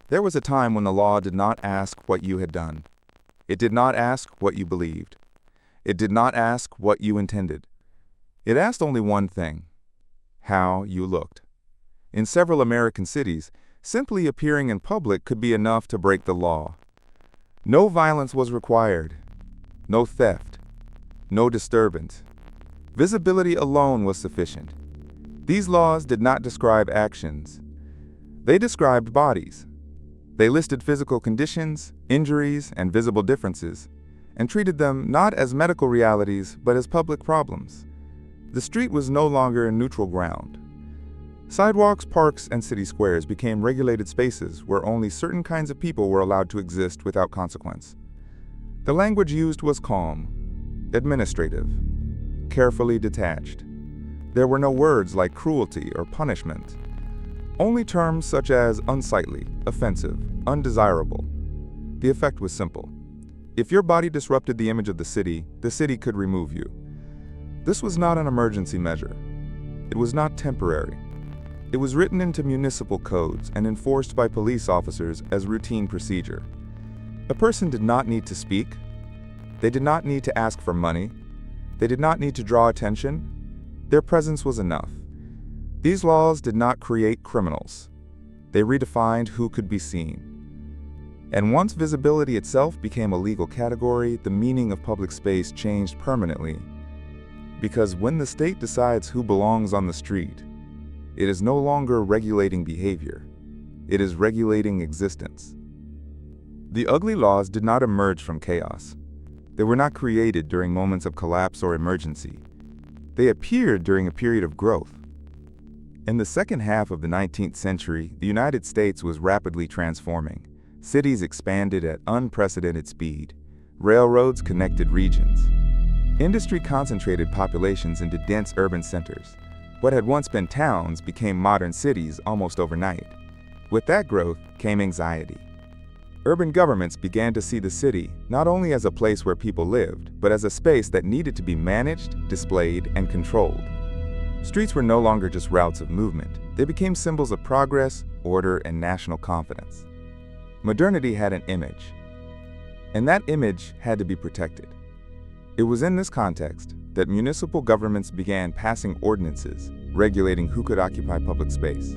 There was a time when the law did not ask what you had done. It did not ask what you believed. It did not ask what you intended. It asked only one thing: how you looked. In several American cities, simply appearing in public could be enough to break the law. No violence was required. No theft. No disturbance. Visibility alone was sufficient. These laws did not describe actions. They described bodies. They listed physical conditions, injuries, and visible differences, and treated them not as medical realities but as public problems. The street was no longer a neutral ground. Sidewalks, parks, and city squares became regulated spaces where only certain kinds of people were allowed to exist without consequence. The language used was calm, administrative, carefully detached. There were no words like cruelty or punishment. Only terms such as unsightly, offensive, undesirable. The effect was simple. If your body disrupted the image of the city could remove you. This was not an emergency measure. It was not temporary. It was written into municipal codes and enforced by police officers as routine procedure. A person did not need to speak. They did not need to ask for money. They did not need to draw attention. Their presence was enough. These laws did not create criminals. They redefined who could be seen. And once visibility itself became a legal category, the meaning of public space changed permanently. Because when the state decides who belongs on the street, it is no longer regulating behavior. It is regulating existence. The ugly laws did not emerge from chaos. They were not created during moments of collapse or emergency. They appeared during a period of growth. In the second half of the 19th century, the United States was rapidly transforming. Cities expanded at unprecedented speed. Railroads connected regions. Industry concentrated populations into dense urban centers. What had once been towns became modern cities almost overnight. With that growth came anxiety. Urban governments began to see the city not only as a place where people lived, but as a space that needed to be managed, displayed, and controlled. Streets were no longer just routes of movement. They became symbols of progress, order, and national confidence. Modernity had an image, and that image had to be protected. It was in this context that municipal governments began passing ordinances regulating who could occupy public space.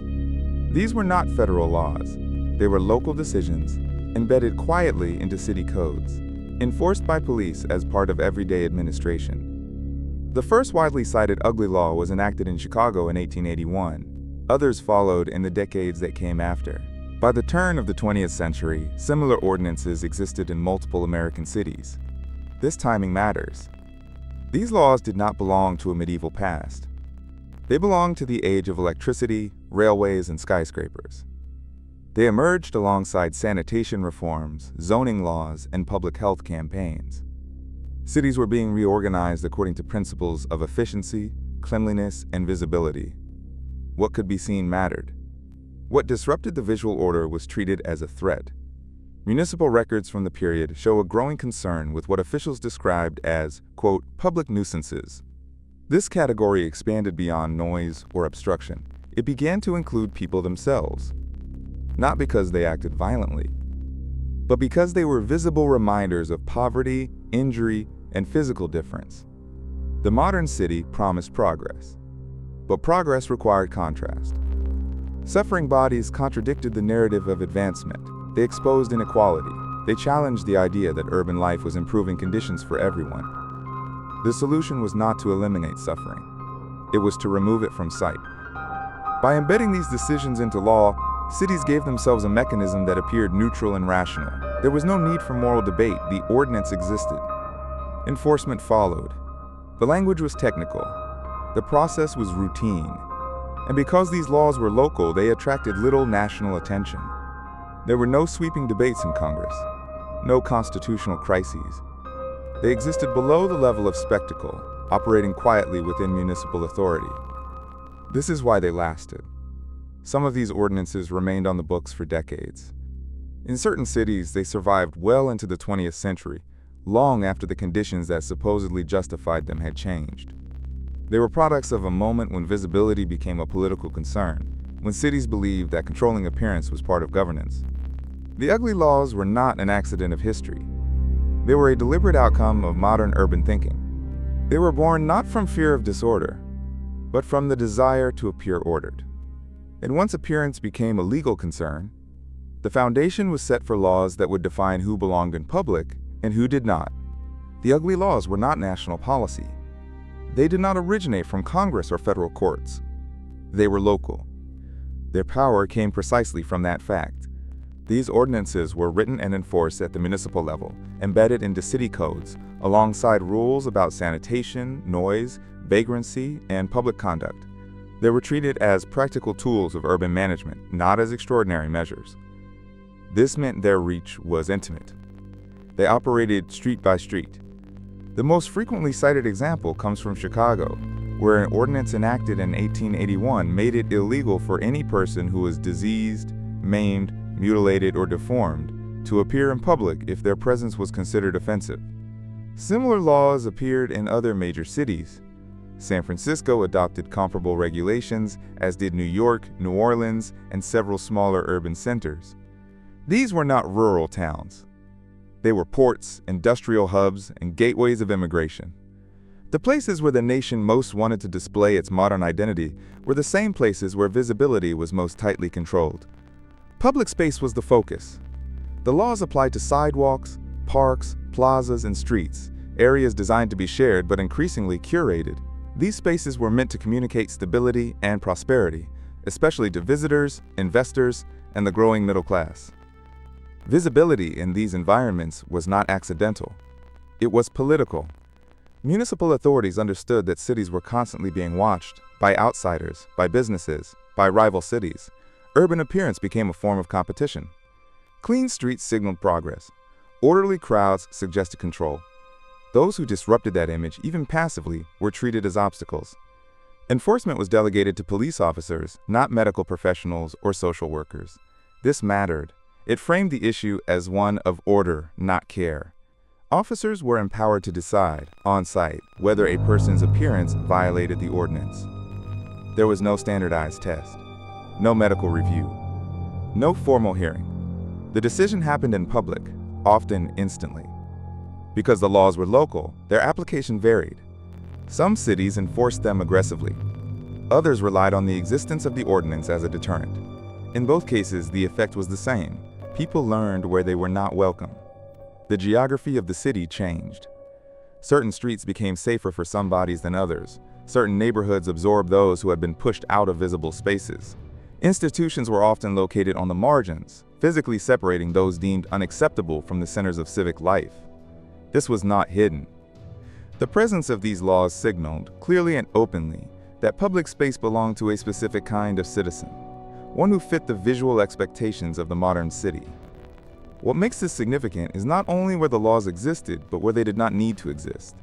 These were not federal laws. They were local decisions embedded quietly into city codes, enforced by police as part of everyday administration. The first widely cited ugly law was enacted in Chicago in 1881. Others followed in the decades that came after. By the turn of the 20th century, similar ordinances existed in multiple American cities. This timing matters. These laws did not belong to a medieval past. They belonged to the age of electricity, railways, and skyscrapers. They emerged alongside sanitation reforms, zoning laws, and public health campaigns. Cities were being reorganized according to principles of efficiency, cleanliness, and visibility. What could be seen mattered. What disrupted the visual order was treated as a threat. Municipal records from the period show a growing concern with what officials described as, quote, public nuisances. This category expanded beyond noise or obstruction. It began to include people themselves, not because they acted violently, but because they were visible reminders of poverty, injury, and physical difference. The modern city promised progress, but progress required contrast. Suffering bodies contradicted the narrative of advancement. They exposed inequality. They challenged the idea that urban life was improving conditions for everyone. The solution was not to eliminate suffering. It was to remove it from sight. By embedding these decisions into law, cities gave themselves a mechanism that appeared neutral and rational. There was no need for moral debate. The ordinance existed. Enforcement followed. The language was technical. The process was routine. And because these laws were local, they attracted little national attention. There were no sweeping debates in Congress, no constitutional crises. They existed below the level of spectacle, operating quietly within municipal authority. This is why they lasted. Some of these ordinances remained on the books for decades. In certain cities, they survived well into the 20th century, long after the conditions that supposedly justified them had changed. They were products of a moment when visibility became a political concern, when cities believed that controlling appearance was part of governance. The ugly laws were not an accident of history. They were a deliberate outcome of modern urban thinking. They were born not from fear of disorder, but from the desire to appear ordered. And once appearance became a legal concern, the foundation was set for laws that would define who belonged in public and who did not. The ugly laws were not national policy. They did not originate from Congress or federal courts. They were local. Their power came precisely from that fact. These ordinances were written and enforced at the municipal level, embedded into city codes, alongside rules about sanitation, noise, vagrancy, and public conduct. They were treated as practical tools of urban management, not as extraordinary measures. This meant their reach was intimate. They operated street by street. The most frequently cited example comes from Chicago, where an ordinance enacted in 1881 made it illegal for any person who was diseased, maimed, mutilated, or deformed to appear in public if their presence was considered offensive. Similar laws appeared in other major cities. San Francisco adopted comparable regulations, as did New York, New Orleans, and several smaller urban centers. These were not rural towns. They were ports, industrial hubs, and gateways of immigration. The places where the nation most wanted to display its modern identity were the same places where visibility was most tightly controlled. Public space was the focus. The laws applied to sidewalks, parks, plazas, and streets, areas designed to be shared but increasingly curated. These spaces were meant to communicate stability and prosperity, especially to visitors, investors, and the growing middle class. Visibility in these environments was not accidental. It was political. Municipal authorities understood that cities were constantly being watched by outsiders, by businesses, by rival cities. Urban appearance became a form of competition. Clean streets signaled progress. Orderly crowds suggested control. Those who disrupted that image, even passively, were treated as obstacles. Enforcement was delegated to police officers, not medical professionals or social workers. This mattered. It framed the issue as one of order, not care. Officers were empowered to decide, on site, whether a person's appearance violated the ordinance. There was no standardized test, no medical review, no formal hearing. The decision happened in public, often instantly. Because the laws were local, their application varied. Some cities enforced them aggressively. Others relied on the existence of the ordinance as a deterrent. In both cases, the effect was the same. People learned where they were not welcome. The geography of the city changed. Certain streets became safer for some bodies than others. Certain neighborhoods absorbed those who had been pushed out of visible spaces. Institutions were often located on the margins, physically separating those deemed unacceptable from the centers of civic life. This was not hidden. The presence of these laws signaled, clearly and openly, that public space belonged to a specific kind of citizen, one who fit the visual expectations of the modern city. What makes this significant is not only where the laws existed, but where they did not need to exist.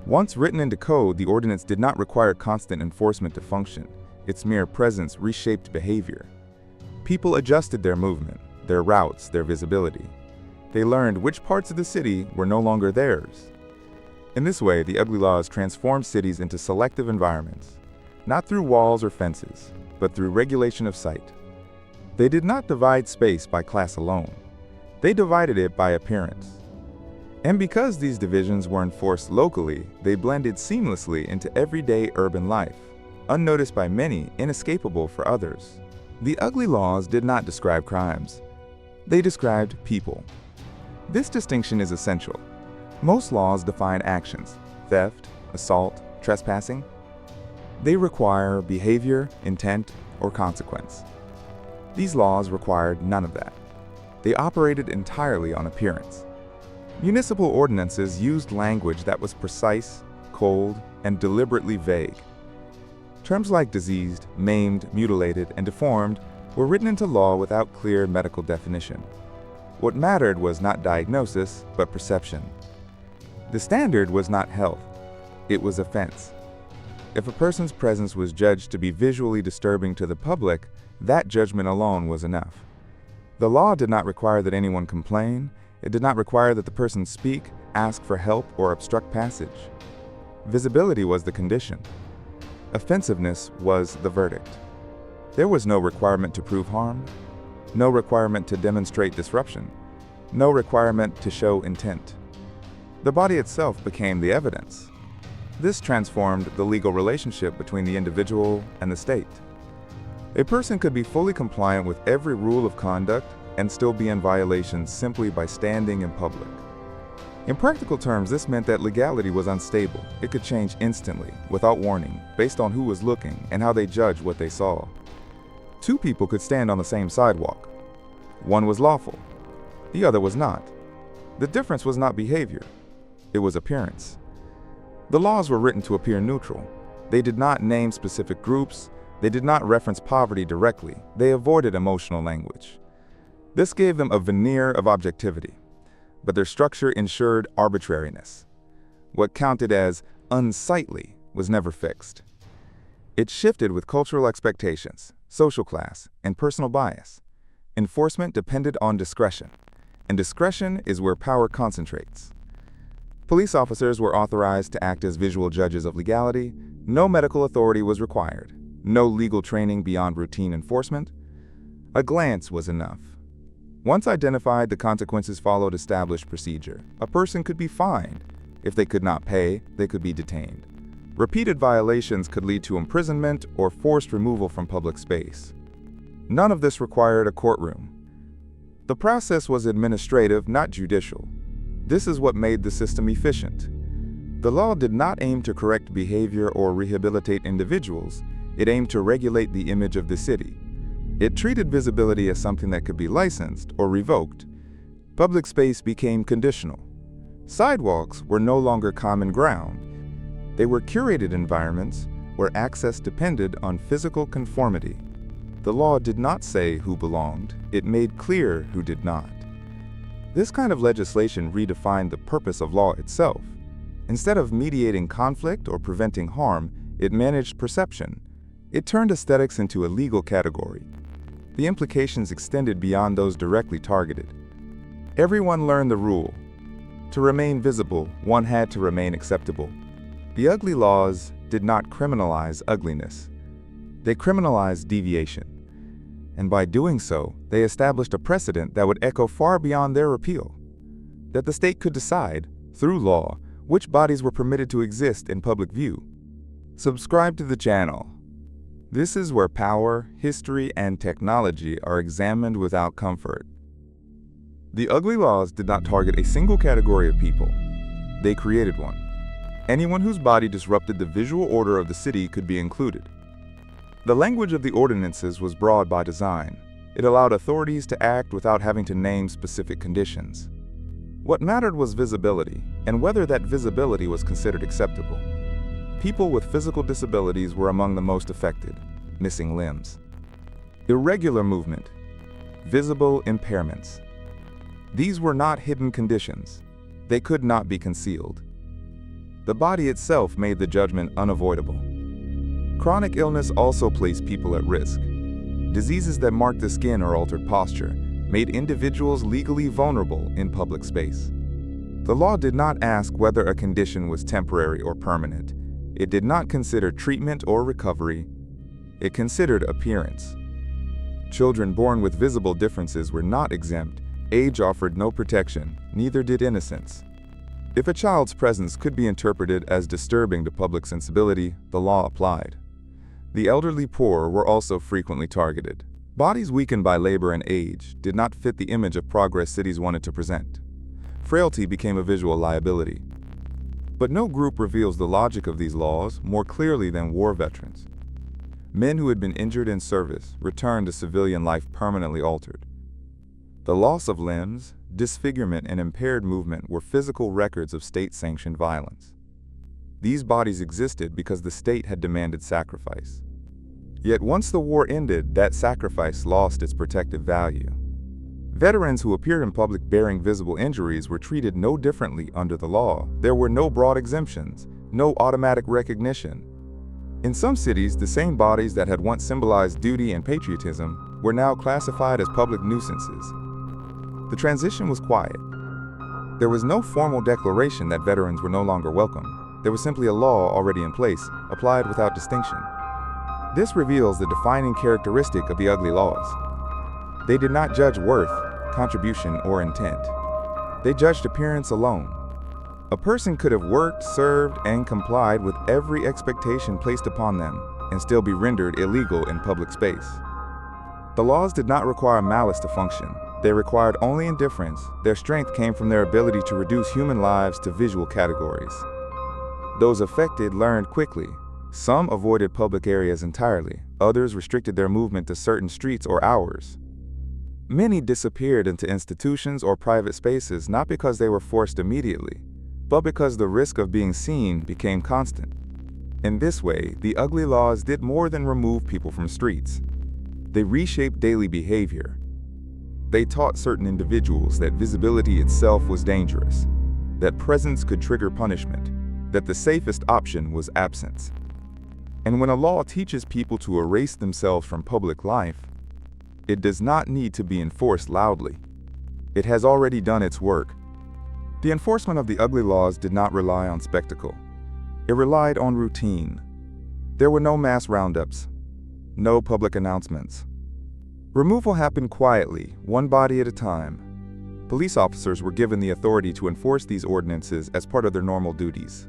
Once written into code, the ordinance did not require constant enforcement to function. Its mere presence reshaped behavior. People adjusted their movement, their routes, their visibility. They learned which parts of the city were no longer theirs. In this way, the ugly laws transformed cities into selective environments, not through walls or fences, but through regulation of sight. They did not divide space by class alone. They divided it by appearance. And because these divisions were enforced locally, they blended seamlessly into everyday urban life, unnoticed by many, inescapable for others. The ugly laws did not describe crimes. They described people. This distinction is essential. Most laws define actions: theft, assault, trespassing. They require behavior, intent, or consequence. These laws required none of that. They operated entirely on appearance. Municipal ordinances used language that was precise, cold, and deliberately vague. Terms like diseased, maimed, mutilated, and deformed were written into law without clear medical definition. What mattered was not diagnosis, but perception. The standard was not health, it was offense. If a person's presence was judged to be visually disturbing to the public, that judgment alone was enough. The law did not require that anyone complain. It did not require that the person speak, ask for help, or obstruct passage. Visibility was the condition. Offensiveness was the verdict. There was no requirement to prove harm. no requirement to demonstrate disruption, no requirement to show intent. The body itself became the evidence. This transformed the legal relationship between the individual and the state. A person could be fully compliant with every rule of conduct and still be in violation simply by standing in public. In practical terms, this meant that legality was unstable. It could change instantly, without warning, based on who was looking and how they judged what they saw. Two people could stand on the same sidewalk. One was lawful, the other was not. The difference was not behavior, it was appearance. The laws were written to appear neutral. They did not name specific groups, they did not reference poverty directly, they avoided emotional language. This gave them a veneer of objectivity, but their structure ensured arbitrariness. What counted as unsightly was never fixed. It shifted with cultural expectations, social class, and personal bias. Enforcement depended on discretion, and discretion is where power concentrates. Police officers were authorized to act as visual judges of legality. No medical authority was required, no legal training beyond routine enforcement. A glance was enough. Once identified, the consequences followed established procedure. A person could be fined. If they could not pay, they could be detained. Repeated violations could lead to imprisonment or forced removal from public space. None of this required a courtroom. The process was administrative, not judicial. This is what made the system efficient. The law did not aim to correct behavior or rehabilitate individuals. It aimed to regulate the image of the city. It treated visibility as something that could be licensed or revoked. Public space became conditional. Sidewalks were no longer common ground. They were curated environments where access depended on physical conformity. The law did not say who belonged, it made clear who did not. This kind of legislation redefined the purpose of law itself. Instead of mediating conflict or preventing harm, it managed perception. It turned aesthetics into a legal category. The implications extended beyond those directly targeted. Everyone learned the rule. To remain visible, one had to remain acceptable. The ugly laws did not criminalize ugliness. They criminalized deviation. And by doing so, they established a precedent that would echo far beyond their repeal. That the state could decide, through law, which bodies were permitted to exist in public view. Subscribe to the channel. This is where power, history, and technology are examined without comfort. The ugly laws did not target a single category of people. They created one. Anyone whose body disrupted the visual order of the city could be included. The language of the ordinances was broad by design. It allowed authorities to act without having to name specific conditions. What mattered was visibility, and whether that visibility was considered acceptable. People with physical disabilities were among the most affected, missing limbs. Irregular movement, visible impairments. These were not hidden conditions. They could not be concealed. The body itself made the judgment unavoidable. Chronic illness also placed people at risk. Diseases that marked the skin or altered posture made individuals legally vulnerable in public space. The law did not ask whether a condition was temporary or permanent. It did not consider treatment or recovery. It considered appearance. Children born with visible differences were not exempt. Age offered no protection, neither did innocence. If a child's presence could be interpreted as disturbing to public sensibility, the law applied. The elderly poor were also frequently targeted. Bodies weakened by labor and age did not fit the image of progress cities wanted to present. Frailty became a visual liability. But no group reveals the logic of these laws more clearly than war veterans. Men who had been injured in service returned to civilian life permanently altered. The loss of limbs, disfigurement, and impaired movement were physical records of state-sanctioned violence. These bodies existed because the state had demanded sacrifice. Yet once the war ended, that sacrifice lost its protective value. Veterans who appeared in public bearing visible injuries were treated no differently under the law. There were no broad exemptions, no automatic recognition. In some cities, the same bodies that had once symbolized duty and patriotism were now classified as public nuisances. The transition was quiet. There was no formal declaration that veterans were no longer welcome. There was simply a law already in place, applied without distinction. This reveals the defining characteristic of the ugly laws. They did not judge worth, contribution, or intent. They judged appearance alone. A person could have worked, served, and complied with every expectation placed upon them and still be rendered illegal in public space. The laws did not require malice to function. They required only indifference. Their strength came from their ability to reduce human lives to visual categories. Those affected learned quickly. Some avoided public areas entirely. Others restricted their movement to certain streets or hours. Many disappeared into institutions or private spaces not because they were forced immediately, but because the risk of being seen became constant. In this way, the ugly laws did more than remove people from streets. They reshaped daily behavior. They taught certain individuals that visibility itself was dangerous, that presence could trigger punishment, that the safest option was absence. And when a law teaches people to erase themselves from public life, it does not need to be enforced loudly. It has already done its work. The enforcement of the ugly laws did not rely on spectacle. It relied on routine. There were no mass roundups, no public announcements. Removal happened quietly, one body at a time. Police officers were given the authority to enforce these ordinances as part of their normal duties.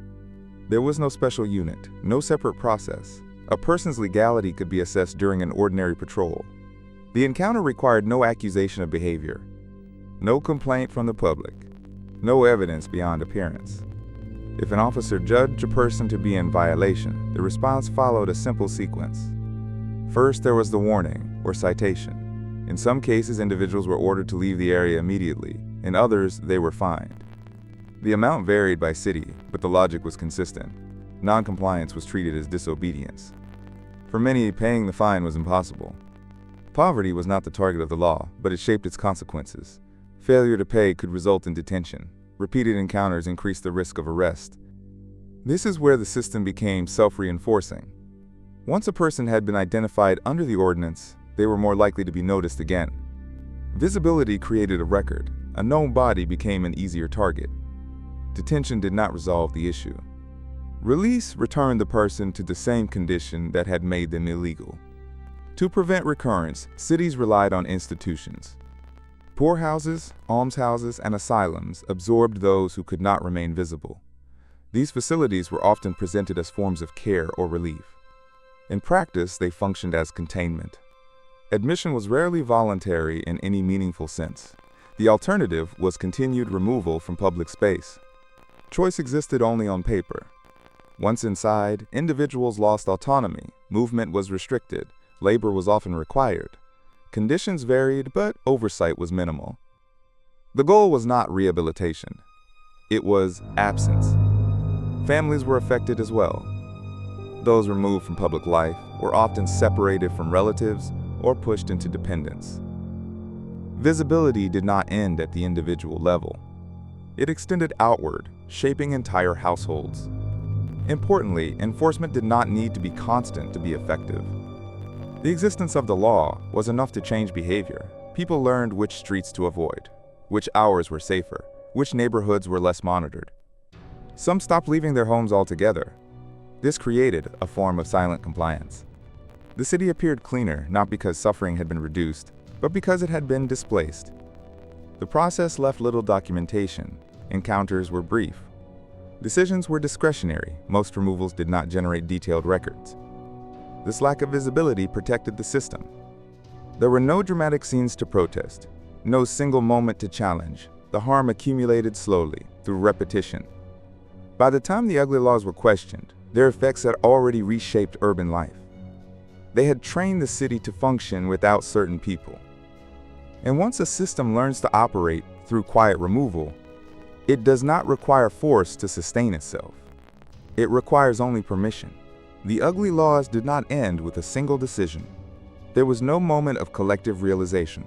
There was no special unit, no separate process. A person's legality could be assessed during an ordinary patrol. The encounter required no accusation of behavior, no complaint from the public, no evidence beyond appearance. If an officer judged a person to be in violation, the response followed a simple sequence. First, there was the warning, or citation. In some cases, individuals were ordered to leave the area immediately. In others, they were fined. The amount varied by city, but the logic was consistent. Non-compliance was treated as disobedience. For many, paying the fine was impossible. Poverty was not the target of the law, but it shaped its consequences. Failure to pay could result in detention. Repeated encounters increased the risk of arrest. This is where the system became self-reinforcing. Once a person had been identified under the ordinance, they were more likely to be noticed again. Visibility created a record. A known body became an easier target. Detention did not resolve the issue. Release returned the person to the same condition that had made them illegal. To prevent recurrence, cities relied on institutions. Poorhouses, almshouses, and asylums absorbed those who could not remain visible. These facilities were often presented as forms of care or relief. In practice, they functioned as containment. Admission was rarely voluntary in any meaningful sense. The alternative was continued removal from public space. Choice existed only on paper. Once inside, individuals lost autonomy, movement was restricted, labor was often required. Conditions varied, but oversight was minimal. The goal was not rehabilitation. It was absence. Families were affected as well. Those removed from public life were often separated from relatives or pushed into dependence. Visibility did not end at the individual level. It extended outward, shaping entire households. Importantly, enforcement did not need to be constant to be effective. The existence of the law was enough to change behavior. People learned which streets to avoid, which hours were safer, which neighborhoods were less monitored. Some stopped leaving their homes altogether. This created a form of silent compliance. The city appeared cleaner, not because suffering had been reduced, but because it had been displaced. The process left little documentation. Encounters were brief. Decisions were discretionary. Most removals did not generate detailed records. This lack of visibility protected the system. There were no dramatic scenes to protest, no single moment to challenge. The harm accumulated slowly, through repetition. By the time the ugly laws were questioned, their effects had already reshaped urban life. They had trained the city to function without certain people. And once a system learns to operate through quiet removal, it does not require force to sustain itself. It requires only permission. The ugly laws did not end with a single decision. There was no moment of collective realization,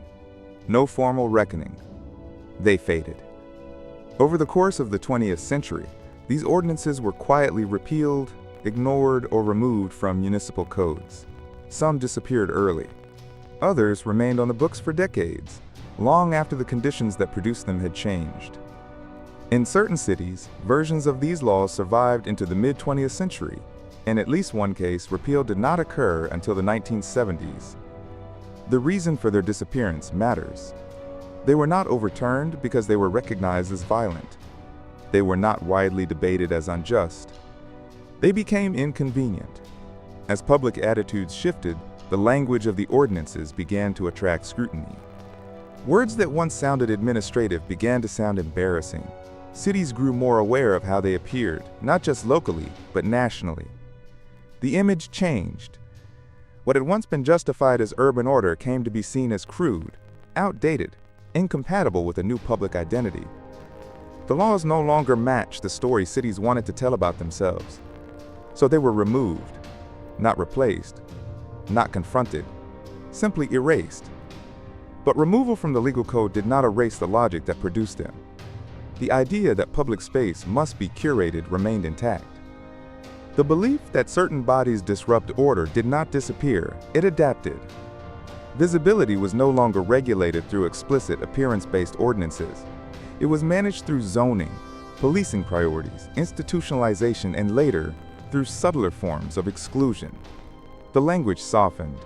no formal reckoning. They faded. Over the course of the 20th century, these ordinances were quietly repealed, ignored, or removed from municipal codes. Some disappeared early. Others remained on the books for decades, long after the conditions that produced them had changed. In certain cities, versions of these laws survived into the mid-20th century. In at least one case, repeal did not occur until the 1970s. The reason for their disappearance matters. They were not overturned because they were recognized as violent. They were not widely debated as unjust. They became inconvenient. As public attitudes shifted, the language of the ordinances began to attract scrutiny. Words that once sounded administrative began to sound embarrassing. Cities grew more aware of how they appeared, not just locally, but nationally. The image changed. What had once been justified as urban order came to be seen as crude, outdated, incompatible with a new public identity. The laws no longer matched the story cities wanted to tell about themselves. So they were removed, not replaced, not confronted, simply erased. But removal from the legal code did not erase the logic that produced them. The idea that public space must be curated remained intact. The belief that certain bodies disrupt order did not disappear, it adapted. Visibility was no longer regulated through explicit appearance-based ordinances. It was managed through zoning, policing priorities, institutionalization, and later, through subtler forms of exclusion. The language softened.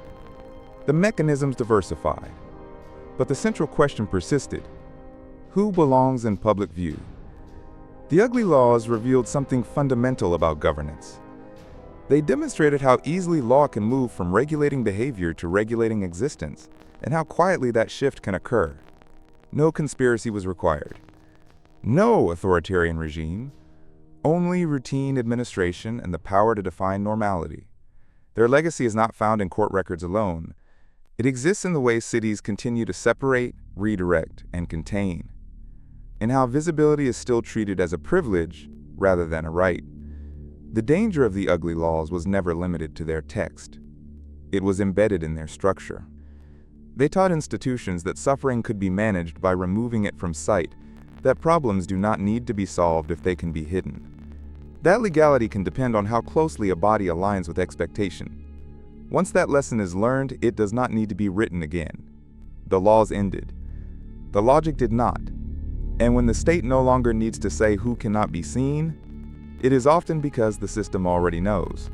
The mechanisms diversified. But the central question persisted. Who belongs in public view? The ugly laws revealed something fundamental about governance. They demonstrated how easily law can move from regulating behavior to regulating existence, and how quietly that shift can occur. No conspiracy was required. No authoritarian regime. Only routine administration and the power to define normality. Their legacy is not found in court records alone. It exists in the way cities continue to separate, redirect, and contain, in how visibility is still treated as a privilege rather than a right. The danger of the ugly laws was never limited to their text. It was embedded in their structure. They taught institutions that suffering could be managed by removing it from sight, that problems do not need to be solved if they can be hidden. That legality can depend on how closely a body aligns with expectation. Once that lesson is learned, it does not need to be written again. The laws ended. The logic did not. And when the state no longer needs to say who cannot be seen, it is often because the system already knows.